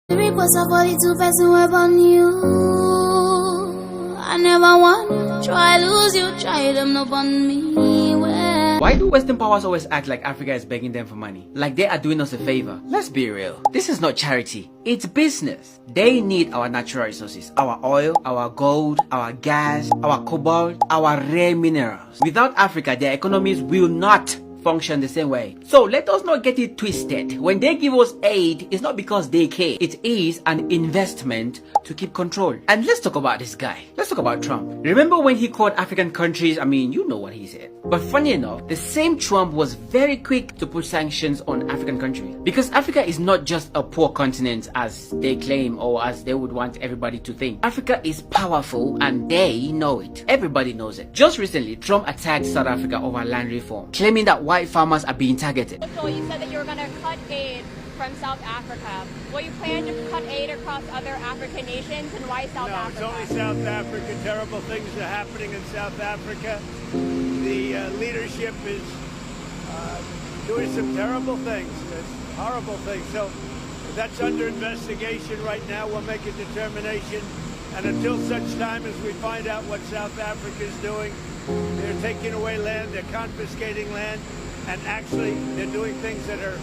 The reports of 42 person were on you. I never won. Try lose you, try them not on me. Well, why do Western powers always act like Africa is begging them for money? Like they are doing us a favor? Let's be real. This is not charity. It's business. They need our natural resources. Our oil, our gold, our gas, our cobalt, our rare minerals. Without Africa, their economies will not function the same way. So let us not get it twisted. When they give us aid, it's not because they care. It is an investment to keep control. And let's talk about this guy. Let's talk about Trump. Remember when he called African countries? I mean, you know what he said. But funny enough, the same Trump was very quick to put sanctions on African countries. Because Africa is not just a poor continent as they claim or as they would want everybody to think. Africa is powerful and they know it. Everybody knows it. Just recently, Trump attacked South Africa over land reform, claiming that white farmers are being targeted. So you said that you were going to cut aid from South Africa. Will you plan to cut aid across other African nations, and why South Africa? No, it's only South Africa. Terrible things are happening in South Africa. The leadership is doing some terrible things, horrible things. So that's under investigation right now. We'll make a determination. And until such time as we find out what South Africa is doing, they're taking away land, they're confiscating land, and actually they're doing things that are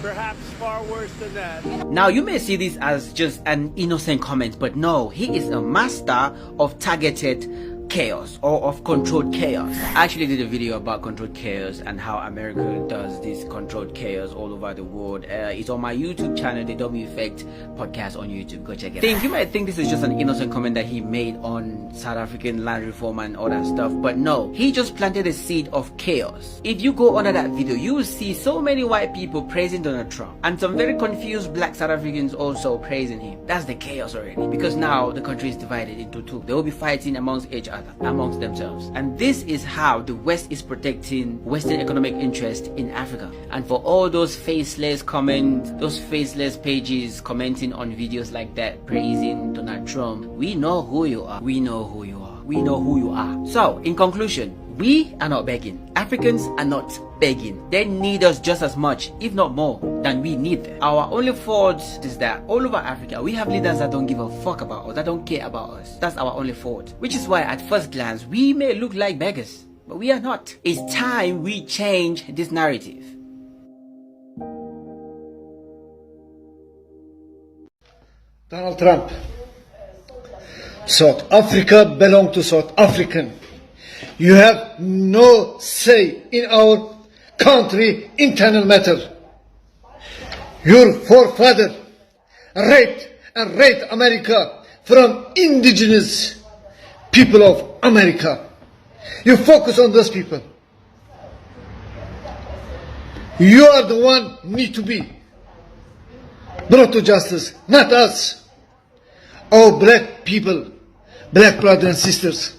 perhaps far worse than that. Now you may see this as just an innocent comment, but no, he is a master of targeted chaos or of controlled chaos. I actually did a video about controlled chaos and how America does this controlled chaos all over the world. It's on my YouTube channel, the W Effect podcast on YouTube. Go check it out. You might think this is just an innocent comment that he made on South African land reform and all that stuff, but no, he just planted a seed of chaos. If you go under that video, you will see so many white people praising Donald Trump and some very confused black South Africans also praising him. That's the chaos already, because now the country is divided into two. They will be fighting amongst each other, amongst themselves. And this is how the West is protecting Western economic interest in Africa. And for all those faceless comments, those faceless pages commenting on videos like that praising Donald Trump, we know who you are. We know who you are. We know who you are. So in conclusion, we are not begging. Africans are not begging. They need us just as much, if not more, than we need them. Our only fault is that all over Africa, we have leaders that don't give a fuck about us, that don't care about us. That's our only fault. Which is why at first glance, we may look like beggars, but we are not. It's time we change this narrative. Donald Trump. South Africa belongs to South African. You have no say in our country internal matter. Your forefather raped America from indigenous people of America. You focus on those people. You are the one need to be brought to justice, not us. Our black people, black brothers and sisters,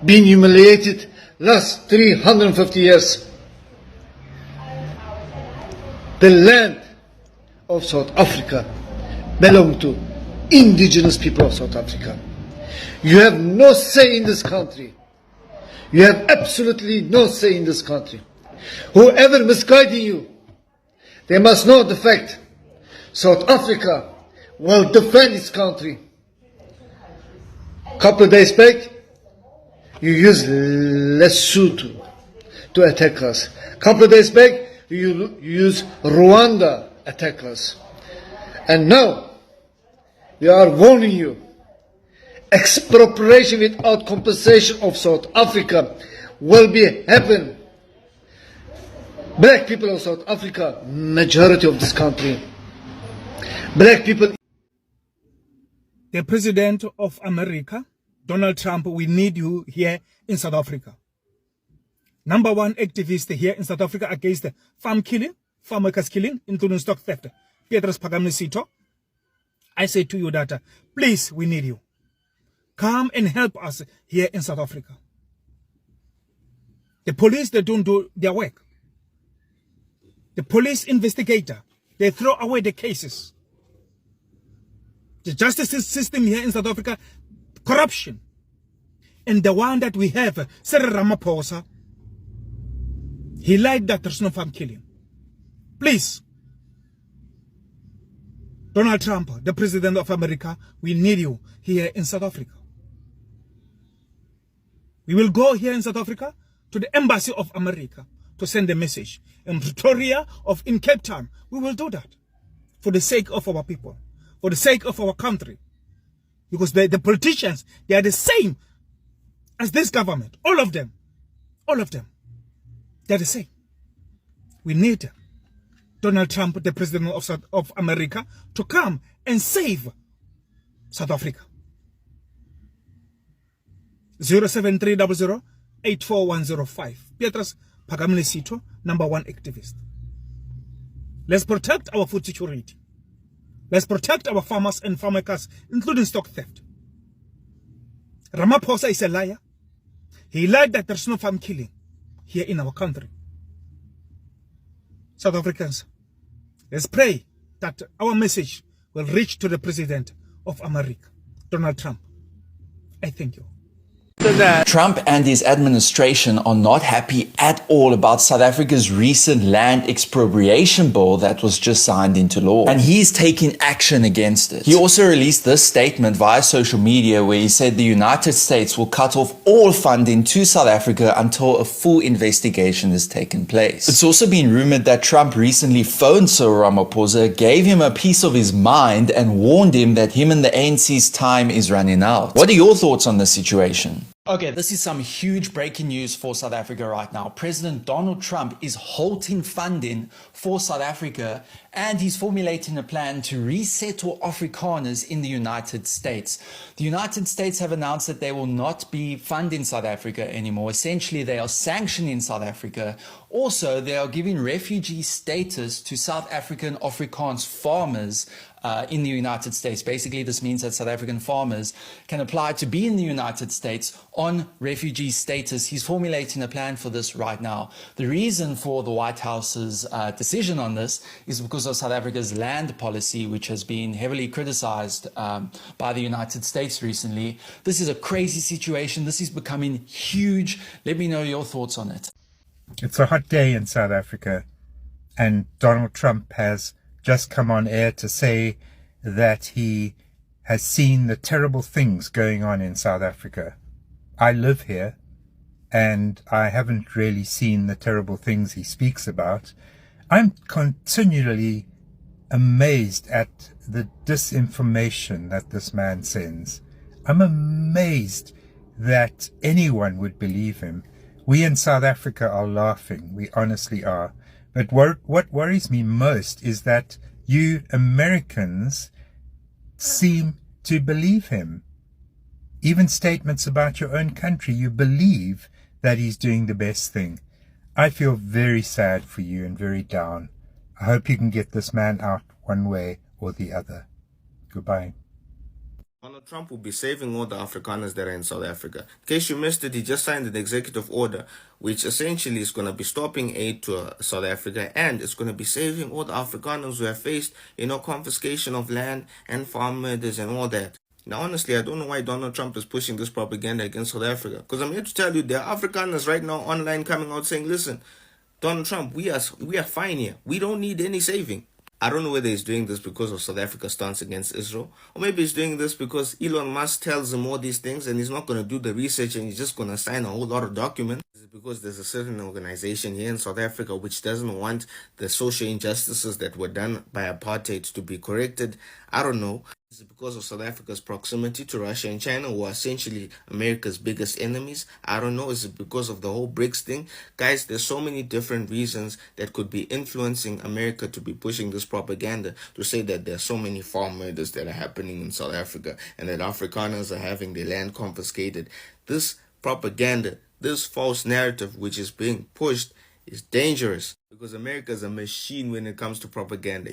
being humiliated last 350 years. The land of South Africa belongs to indigenous people of South Africa. You have no say in this country. You have absolutely no say in this country. Whoever misguiding you, they must know the fact South Africa will defend its country. Couple of days back, you used Lesotho to attack us. Couple of days back, you used Rwanda to attack us. And now, we are warning you, expropriation without compensation of South Africa will be happen. Black people of South Africa, majority of this country, black people. The President of America, Donald Trump, we need you here in South Africa. Number one activist here in South Africa against farm killing, farm workers killing, including stock theft, Petrus Pagamisito. I say to you that, please, we need you. Come and help us here in South Africa. The police, they don't do their work. The police investigator, they throw away the cases. The justice system here in South Africa, corruption. And the one that we have, Cyril Ramaphosa, he lied that there's no farm killing. Please, Donald Trump, the President of America, we need you here in South Africa. We will go here in South Africa to the Embassy of America to send a message. In Pretoria in Cape Town, we will do that for the sake of our people, for the sake of our country. Because the politicians, they are the same as this government. All of them. They're the same. We need Donald Trump, the President of America, to come and save South Africa. 07300 84105. Petrus Phakamile Sitho, #1 activist. Let's protect our food security. Let's protect our farmers and farmmakers, including stock theft. Ramaphosa is a liar. He lied that there's no farm killing here in our country. South Africans, let's pray that our message will reach to the President of America, Donald Trump. I thank you. Trump and his administration are not happy at all about South Africa's recent land expropriation bill that was just signed into law. And he's taking action against it. He also released this statement via social media where he said the United States will cut off all funding to South Africa until a full investigation has taken place. It's also been rumored that Trump recently phoned Cyril Ramaphosa, gave him a piece of his mind, and warned him that him and the ANC's time is running out. What are your thoughts on this situation? Okay, this is some huge breaking news for South Africa right now. President Donald Trump is halting funding for South Africa, and he's formulating a plan to resettle Afrikaners in the United States. The United States have announced that they will not be funding South Africa anymore. Essentially, they are sanctioning South Africa. Also, they are giving refugee status to South African Afrikaans farmers in the United States. Basically, this means that South African farmers can apply to be in the United States on refugee status. He's formulating a plan for this right now. The reason for the White House's decision on this is because of South Africa's land policy, which has been heavily criticized by the United States recently. This is a crazy situation. This is becoming huge. Let me know your thoughts on it. It's a hot day in South Africa, and Donald Trump has just come on air to say that he has seen the terrible things going on in South Africa. I live here, and I haven't really seen the terrible things he speaks about. I'm continually amazed at the disinformation that this man sends. I'm amazed that anyone would believe him. We in South Africa are laughing. We honestly are. But what worries me most is that you Americans seem to believe him. Even statements about your own country, you believe that he's doing the best thing. I feel very sad for you and very down. I hope you can get this man out one way or the other. Goodbye. Donald Trump will be saving all the Afrikaners that are in South Africa. In case you missed it, he just signed an executive order which essentially is going to be stopping aid to South Africa, and it's going to be saving all the Afrikaners who have faced, confiscation of land and farm murders and all that. Now, honestly, I don't know why Donald Trump is pushing this propaganda against South Africa, because I'm here to tell you there are Afrikaners right now online coming out saying, listen, Donald Trump, we are fine here. We don't need any saving. I don't know whether he's doing this because of South Africa's stance against Israel, or maybe he's doing this because Elon Musk tells him all these things and he's not going to do the research and he's just going to sign a whole lot of documents. Is it because there's a certain organization here in South Africa which doesn't want the social injustices that were done by apartheid to be corrected? I don't know. Is it because of South Africa's proximity to Russia and China, who are essentially America's biggest enemies? I don't know. Is it because of the whole BRICS thing? Guys, there's so many different reasons that could be influencing America to be pushing this propaganda to say that there's so many farm murders that are happening in South Africa and that Afrikaners are having their land confiscated. This propaganda, this false narrative which is being pushed is dangerous, because America is a machine when it comes to propaganda.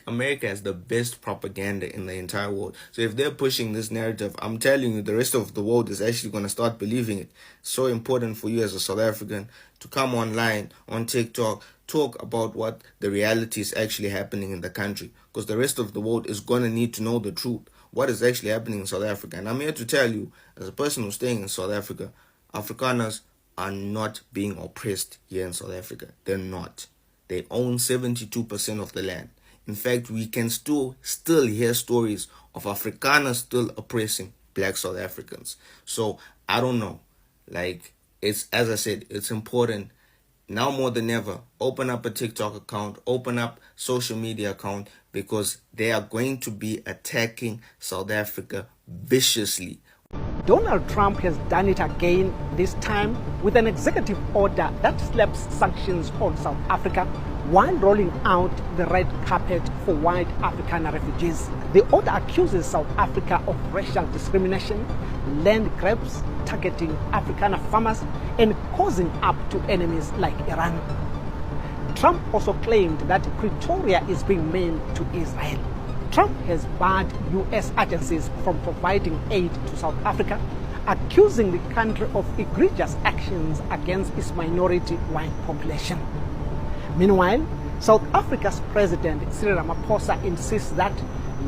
America has the best propaganda in the entire world. So if they're pushing this narrative, I'm telling you, the rest of the world is actually going to start believing it. It's so important for you as a South African to come online on TikTok, talk about what the reality is actually happening in the country, because the rest of the world is going to need to know the truth, what is actually happening in South Africa. And I'm here to tell you, as a person who's staying in South Africa, Afrikaners are not being oppressed here in South Africa. They're not. They own 72% of the land. In fact, we can still hear stories of Afrikaners still oppressing black South Africans. So I don't know. Like, it's, as I said, it's important now more than ever. Open up a TikTok account, open up social media account, because they are going to be attacking South Africa viciously. Donald Trump has done it again, this time with an executive order that slaps sanctions on South Africa while rolling out the red carpet for white African refugees. The order accuses South Africa of racial discrimination, land grabs, targeting African farmers, and causing up to enemies like Iran. Trump also claimed that Pretoria is being meant to Israel. Trump has barred U.S. agencies from providing aid to South Africa, accusing the country of egregious actions against its minority white population. Meanwhile, South Africa's President Cyril Ramaphosa insists that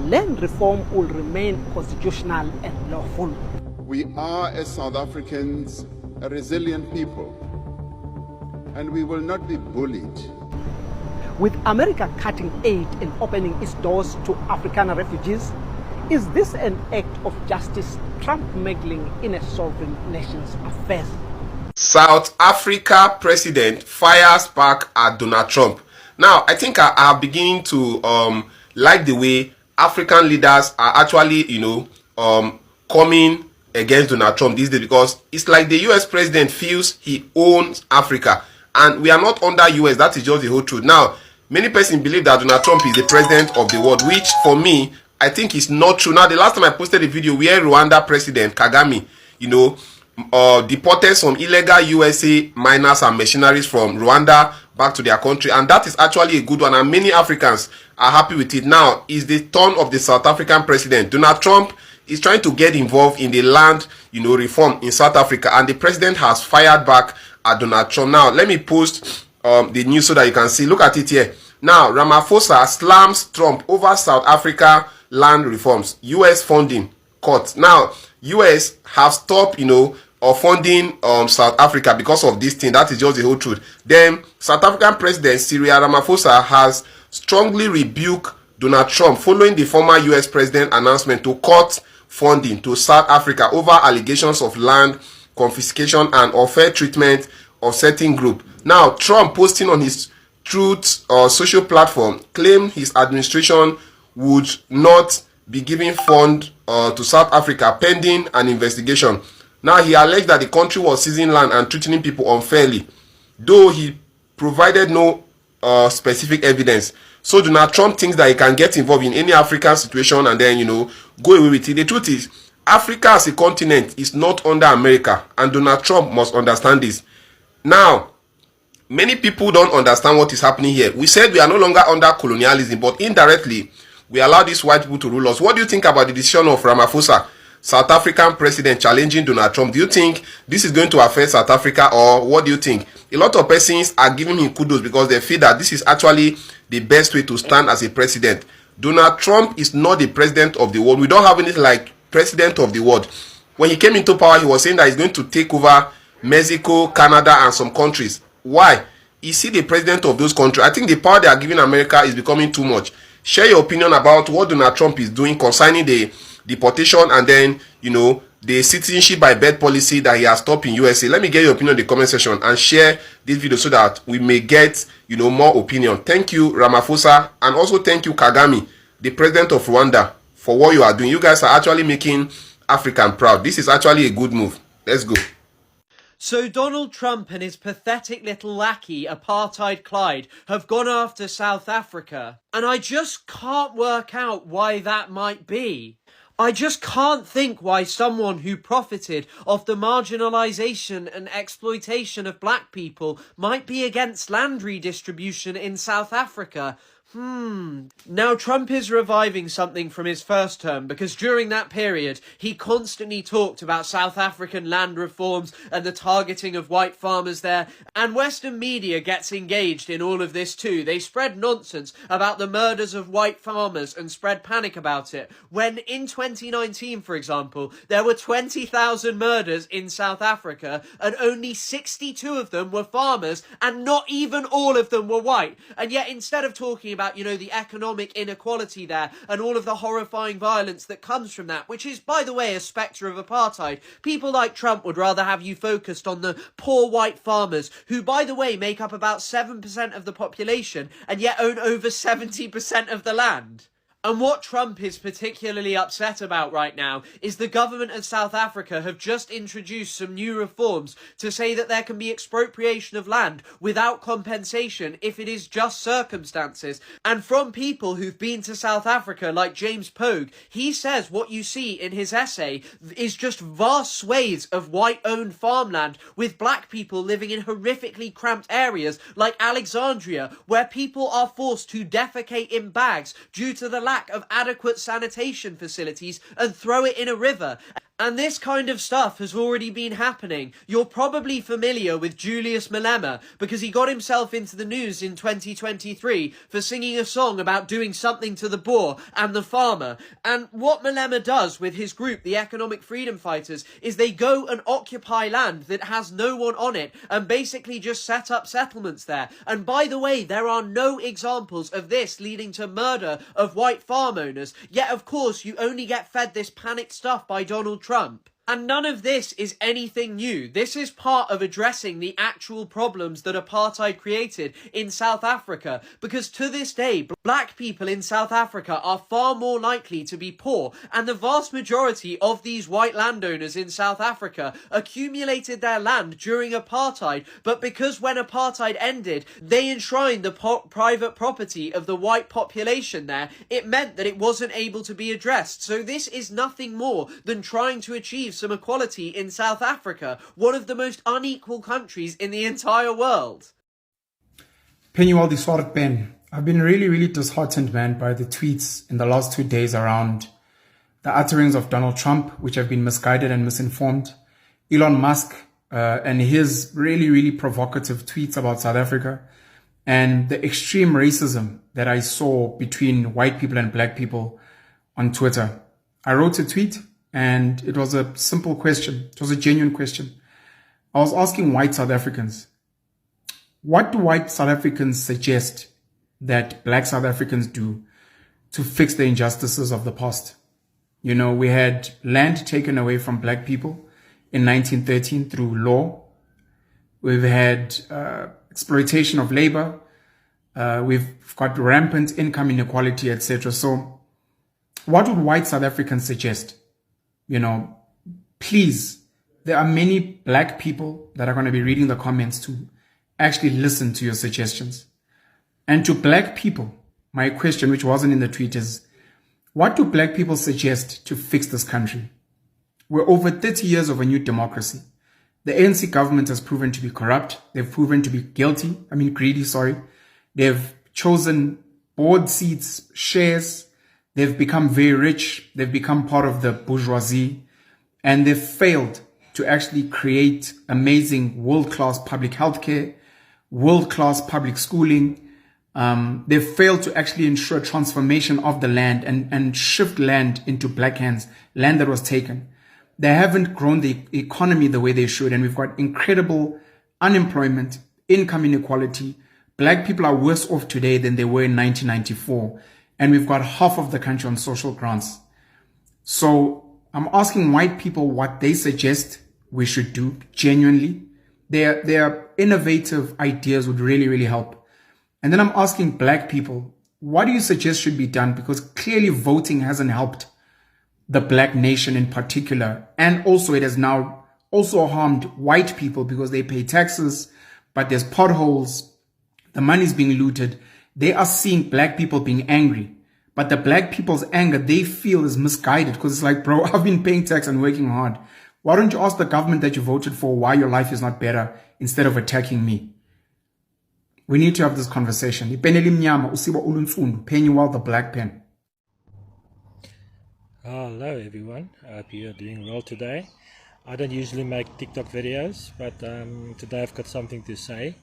land reform will remain constitutional and lawful. We are, as South Africans, a resilient people, and we will not be bullied. With America cutting aid and opening its doors to African refugees, is this an act of justice, Trump meddling in a sovereign nation's affairs? South Africa president fires back at Donald Trump. Now, I think I am beginning to like the way African leaders are actually, coming against Donald Trump these days, because it's like the US president feels he owns Africa, and we are not under US. That is just the whole truth. Now, many persons believe that Donald Trump is the president of the world, which for me, I think is not true. Now, the last time I posted a video where Rwanda president Kagame, deported some illegal USA miners and mercenaries from Rwanda back to their country, and that is actually a good one, and many Africans are happy with it. Now is the turn of the South African president. Donald Trump is trying to get involved in the land reform in South Africa, and the president has fired back at Donald Trump. Now let me post the news so that you can see. Look at it here. Now Ramaphosa slams Trump over South Africa land reforms. US funding cut. Now US have stopped funding South Africa because of this thing. That is just the whole truth. Then South African President Cyril Ramaphosa has strongly rebuked Donald Trump following the former US president announcement to cut funding to South Africa over allegations of land confiscation and unfair treatment of certain group. Now Trump, posting on his Truth social platform, claimed his administration would not be giving fund to South Africa pending an investigation. Now he alleged that the country was seizing land and treating people unfairly, though he provided no specific evidence. So Donald Trump thinks that he can get involved in any African situation and then go away with it. The truth is, Africa as a continent is not under America, and Donald Trump must understand this. Now, many people don't understand what is happening here. We said we are no longer under colonialism, but indirectly we allow these white people to rule us. What do you think about the decision of Ramaphosa, South African president, challenging Donald Trump? Do you think this is going to affect South Africa, or what do you think? A lot of persons are giving him kudos because they feel that this is actually the best way to stand as a president. Donald Trump is not the president of the world. We don't have anything like president of the world. When he came into power, he was saying that he's going to take over Mexico, Canada, and some countries. Why? Is he the president of those countries? I think the power they are giving America is becoming too much. Share your opinion about what Donald Trump is doing concerning the deportation and then, the citizenship by birth policy that he has stopped in USA. Let me get your opinion in the comment section and share this video so that we may get, more opinion. Thank you, Ramaphosa, and also thank you, Kagame, the president of Rwanda, for what you are doing. You guys are actually making African proud. This is actually a good move. Let's go. So Donald Trump and his pathetic little lackey, Apartheid Clyde, have gone after South Africa. And I just can't work out why that might be. I just can't think why someone who profited off the marginalisation and exploitation of black people might be against land redistribution in South Africa. Now Trump is reviving something from his first term, because during that period he constantly talked about South African land reforms and the targeting of white farmers there, and Western media gets engaged in all of this too. They spread nonsense about the murders of white farmers and spread panic about it, when in 2019, for example, there were 20,000 murders in South Africa and only 62 of them were farmers, and not even all of them were white. And yet instead of talking about about, you know, the economic inequality there and all of the horrifying violence that comes from that, which is, by the way, a spectre of apartheid. People like Trump would rather have you focused on the poor white farmers, who, by the way, make up about 7% of the population and yet own over 70% of the land. And what Trump is particularly upset about right now is the government of South Africa have just introduced some new reforms to say that there can be expropriation of land without compensation if it is just circumstances. And from people who've been to South Africa, like James Pogue, he says what you see in his essay is just vast swathes of white-owned farmland with black people living in horrifically cramped areas like Alexandria, where people are forced to defecate in bags due to the lack of adequate sanitation facilities and throw it in a river. And this kind of stuff has already been happening. You're probably familiar with Julius Malema because he got himself into the news in 2023 for singing a song about doing something to the Boer and the farmer. And what Malema does with his group, the Economic Freedom Fighters, is they go and occupy land that has no one on it and basically just set up settlements there. And by the way, there are no examples of this leading to murder of white farm owners. Yet, of course, you only get fed this panicked stuff by Donald Trump. And none of this is anything new. This is part of addressing the actual problems that apartheid created in South Africa. Because to this day, black people in South Africa are far more likely to be poor. And the vast majority of these white landowners in South Africa accumulated their land during apartheid. But because when apartheid ended, they enshrined the private property of the white population there, it meant that it wasn't able to be addressed. So this is nothing more than trying to achieve some equality in South Africa, one of the most unequal countries in the entire world. Pennywill the Sword Ben, I've been really disheartened, man, by the tweets in the last 2 days around the utterings of Donald Trump, which have been misguided and misinformed, Elon Musk and his really provocative tweets about South Africa, and the extreme racism that I saw between white people and black people on Twitter. I wrote a tweet, and it was a simple question. It was a genuine question. I was asking white South Africans, what do white South Africans suggest that black South Africans do to fix the injustices of the past? You know, we had land taken away from black people in 1913 through law. We've had exploitation of labor. We've got rampant income inequality, etc. So what would white South Africans suggest? You know, please, there are many black people that are going to be reading the comments to actually listen to your suggestions. And to black people, my question, which wasn't in the tweet, is what do black people suggest to fix this country? We're over 30 years of a new democracy. The ANC government has proven to be corrupt. They've proven to be greedy. They've chosen board seats, shares. They've become very rich. They've become part of the bourgeoisie, and they've failed to actually create amazing world-class public healthcare, world-class public schooling. They've failed to actually ensure transformation of the land and shift land into black hands, land that was taken. They haven't grown the economy the way they should, and we've got incredible unemployment, income inequality. Black people are worse off today than they were in 1994. And we've got half of the country on social grants. So I'm asking white people what they suggest we should do genuinely. Their innovative ideas would really help. And then I'm asking black people, what do you suggest should be done? Because clearly voting hasn't helped the black nation in particular. And also it has now also harmed white people because they pay taxes, but there's potholes, the money's being looted. They are seeing black people being angry, but the black people's anger they feel is misguided because it's like, bro, I've been paying tax and working hard. Why don't you ask the government that you voted for why your life is not better instead of attacking me? We need to have this conversation. Pennywill the Black Pen. Hello everyone, I hope you're doing well today. I don't usually make TikTok videos, but today I've got something to say.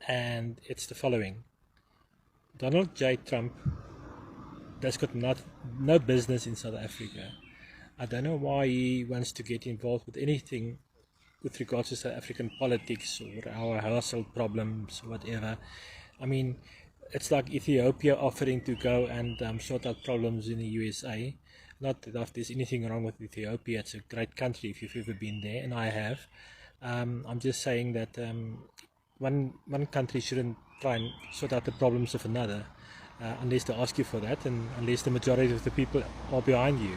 And it's the following. Donald J. Trump has got no business in South Africa. I don't know why he wants to get involved with anything with regards to South African politics or our household problems or whatever. I mean, it's like Ethiopia offering to go and sort out problems in the USA. Not that there's anything wrong with Ethiopia. It's a great country if you've ever been there, and I have. I'm just saying that one country shouldn't try and sort out the problems of another unless they ask you for that, and unless the majority of the people are behind you.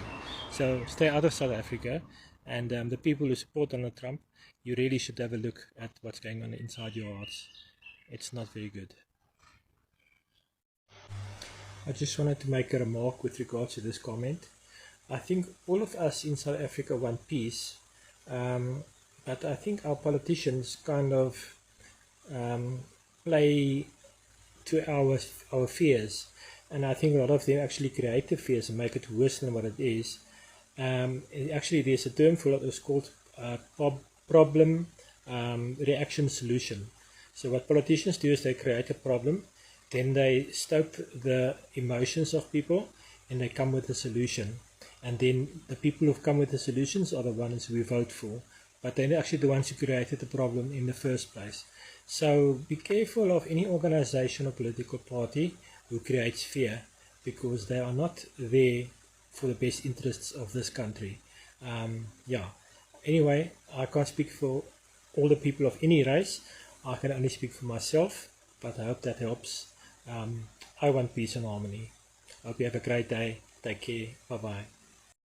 So stay out of South Africa, and the people who support Donald Trump, you really should have a look at what's going on inside your hearts. It's not very good. I just wanted to make a remark with regards to this comment. I think all of us in South Africa want peace, but I think our politicians kind of play to our fears, and I think a lot of them actually create the fears and make it worse than what it is. Actually, there's a term for it. It's called problem reaction solution. So what politicians do is they create a problem, then they stoke the emotions of people, and they come with a solution. And then the people who've come with the solutions are the ones we vote for, but they're actually the ones who created the problem in the first place. So be careful of any organization or political party who creates fear, because they are not there for the best interests of this country. Anyway, I can't speak for all the people of any race. I can only speak for myself, but I hope that helps. I want peace and harmony. I hope you have a great day. Take care. Bye-bye.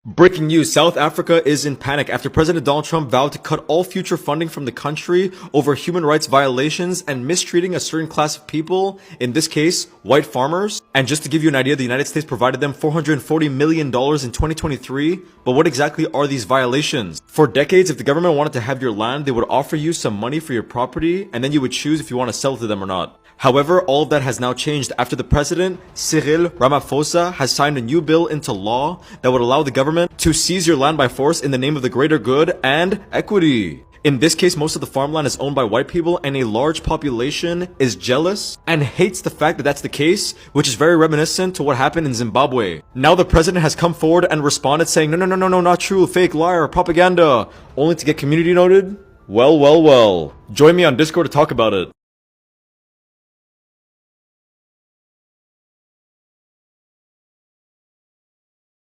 Breaking news, South Africa is in panic after President Donald Trump vowed to cut all future funding from the country over human rights violations and mistreating a certain class of people, in this case, white farmers. And just to give you an idea, the United States provided them $440 million in 2023. But what exactly are these violations? For decades, if the government wanted to have your land, they would offer you some money for your property, and then you would choose if you want to sell it to them or not. However, all of that has now changed after the president, Cyril Ramaphosa, has signed a new bill into law that would allow the government to seize your land by force in the name of the greater good and equity. In this case, most of the farmland is owned by white people, and a large population is jealous and hates the fact that that's the case, which is very reminiscent to what happened in Zimbabwe. Now the president has come forward and responded saying, no, not true, fake, liar, propaganda, only to get community noted. Well. Join me on Discord to talk about it.